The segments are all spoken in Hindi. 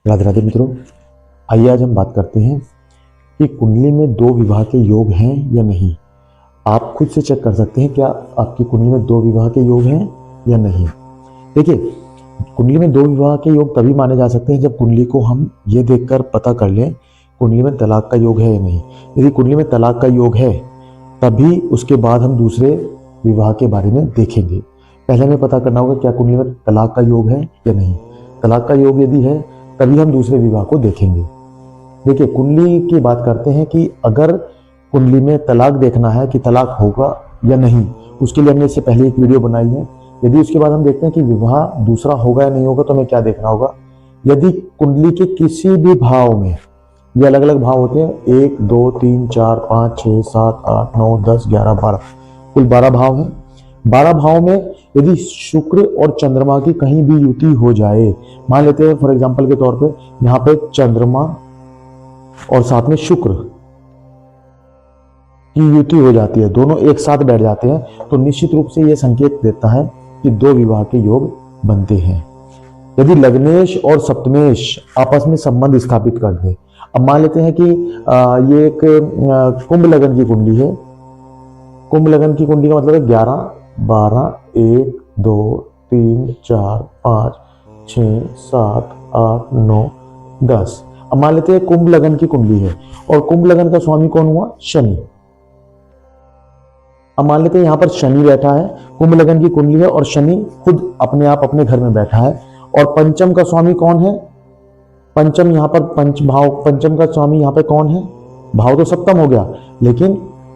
राधे राधे मित्रों, आइए आज हम बात करते हैं कि कुंडली में दो विवाह के योग हैं या नहीं। आप खुद से चेक कर सकते हैं क्या आपकी कुंडली में दो विवाह के योग हैं या नहीं। देखिए, कुंडली में दो विवाह के योग तभी माने जा सकते हैं जब कुंडली को हम ये देखकर पता कर लें कुंडली में तलाक का योग है या नहीं। यदि कुंडली में तलाक का योग है तभी उसके बाद हम दूसरे विवाह के बारे में देखेंगे। पहले हमें पता करना होगा क्या कुंडली में तलाक का योग है या नहीं। तलाक का योग यदि है तभी हम दूसरे विवाह को देखेंगे। देखिए, कुंडली की बात करते हैं कि अगर कुंडली में तलाक देखना है कि तलाक होगा या नहीं, उसके लिए हमने इससे पहले एक वीडियो बनाई है। यदि उसके बाद हम देखते हैं कि विवाह दूसरा होगा या नहीं होगा तो हमें क्या देखना होगा। यदि कुंडली के किसी भी भाव में, ये अलग अलग भाव होते हैं, 1 2 3 4 5 6 7 8 9 10 11 12, कुल 12 भाव हैं। 12 भाव में यदि शुक्र और चंद्रमा की कहीं भी युति हो जाए, मान लेते हैं फॉर एग्जांपल के तौर पे यहाँ पे चंद्रमा और साथ में शुक्र की युति हो जाती है, दोनों एक साथ बैठ जाते हैं, तो निश्चित रूप से यह संकेत देता है कि दो विवाह के योग बनते हैं। यदि लग्नेश और सप्तमेश आपस में संबंध स्थापित कर दे, अब मान लेते हैं कि ये एक कुंभ लगन की कुंडली है। कुंभ लगन की कुंडली का मतलब है 11 12 1 2 3 4 5 6 7 8 9 10। अब मान लेते हैं कुंभ लगन की कुंडली है और कुंभ लगन का स्वामी कौन हुआ? शनि। अब मान लेते हैं यहां पर शनि बैठा है, कुंभ लगन की कुंडली है और शनि खुद अपने आप अपने घर में बैठा है। और पंचम का स्वामी कौन है? पंचम यहां पर पंचम का स्वामी यहां पर कौन है? भाव तो सप्तम हो गया, लेकिन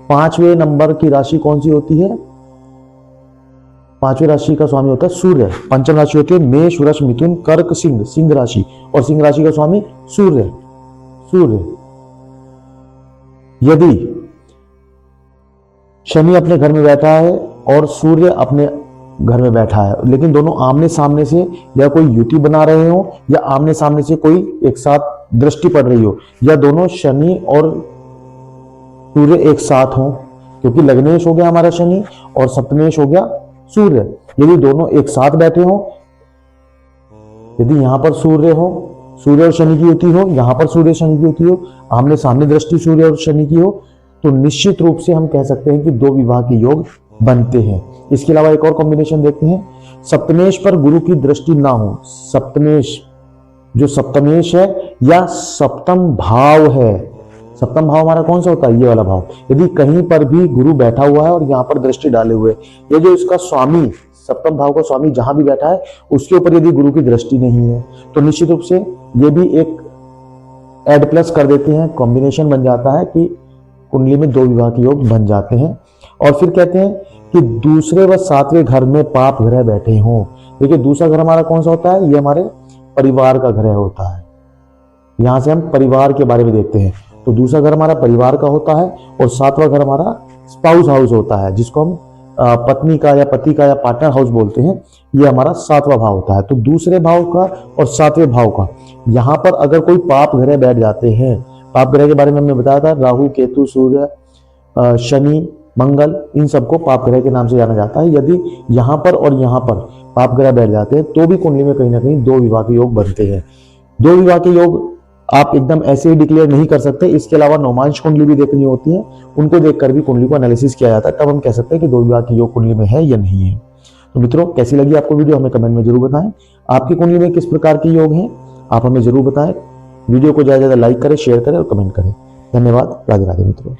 5वें नंबर की राशि कौन सी होती है? 5वीं राशि का स्वामी होता है सूर्य। पंचम राशि होती है मेष, वृष, मिथुन, कर्क, सिंह, सिंह राशि, और सिंह राशि का स्वामी सूर्य। यदि शनि अपने घर में बैठा है और सूर्य अपने घर में बैठा है, लेकिन दोनों आमने सामने से या कोई युति बना रहे हो या आमने सामने से कोई एक साथ दृष्टि पड़ रही हो, या दोनों शनि और सूर्य एक साथ हो, क्योंकि लग्नेश हो गया हमारा शनि और सप्तमेश हो गया सूर्य। यदि दोनों एक साथ बैठे हो, यदि यहां पर सूर्य हो, सूर्य और शनि की युति हो, यहां पर सूर्य शनि की युति हो, आमने सामने दृष्टि सूर्य और शनि की हो, तो निश्चित रूप से हम कह सकते हैं कि दो विवाह के योग बनते हैं। इसके अलावा एक और कॉम्बिनेशन देखते हैं, सप्तमेश पर गुरु की दृष्टि ना हो। सप्तमेश, जो सप्तमेश है या सप्तम भाव है, सप्तम भाव हमारा कौन सा होता है? ये वाला भाव। यदि कहीं पर भी गुरु बैठा हुआ है और यहाँ पर दृष्टि डाले हुए, ये जो इसका स्वामी, सप्तम भाव का स्वामी जहां भी बैठा है उसके ऊपर यदि गुरु की दृष्टि नहीं है, तो निश्चित रूप से ये भी एक एड प्लस कर देते हैं, कॉम्बिनेशन बन जाता है कि कुंडली में दो विवाह के योग बन जाते हैं। और फिर कहते हैं कि दूसरे व सातवें घर में पाप ग्रह बैठे हों। देखिए, दूसरा घर हमारा कौन सा होता है? ये हमारे परिवार का ग्रह होता है। यहां से हम परिवार के बारे में देखते हैं, तो दूसरा घर हमारा परिवार का होता है और सातवां घर हमारा स्पाउस हाउस होता है, जिसको हम पत्नी का या पति का या पार्टनर हाउस बोलते हैं। ये हमारा सातवां भाव होता है। तो दूसरे भाव का और सातवें भाव का यहाँ पर अगर कोई पाप ग्रह बैठ जाते हैं, पाप ग्रह के बारे में हमने बताया था, राहु, केतु, सूर्य, शनि, मंगल, इन सबको पाप ग्रह के नाम से जाना जाता है। यदि यहाँ पर और यहाँ पर पाप ग्रह बैठ जाते हैं तो भी कुंडली में कहीं ना कहीं दो विवाह के योग बनते हैं। दो विवाह के योग आप एकदम ऐसे ही डिक्लेयर नहीं कर सकते, इसके अलावा नौमांश कुंडली भी देखनी होती है, उनको देखकर भी कुंडली को एनालिसिस किया जाता है, तब हम कह सकते हैं कि दो विवाह के योग कुंडली में है या नहीं है। तो मित्रों, कैसी लगी आपको वीडियो हमें कमेंट में जरूर बताएं। आपकी कुंडली में किस प्रकार के योग हैं आप हमें जरूर बताएं। वीडियो को ज्यादा से ज्यादा लाइक करें, शेयर करें और कमेंट करें। धन्यवाद। राधे राधे मित्रों।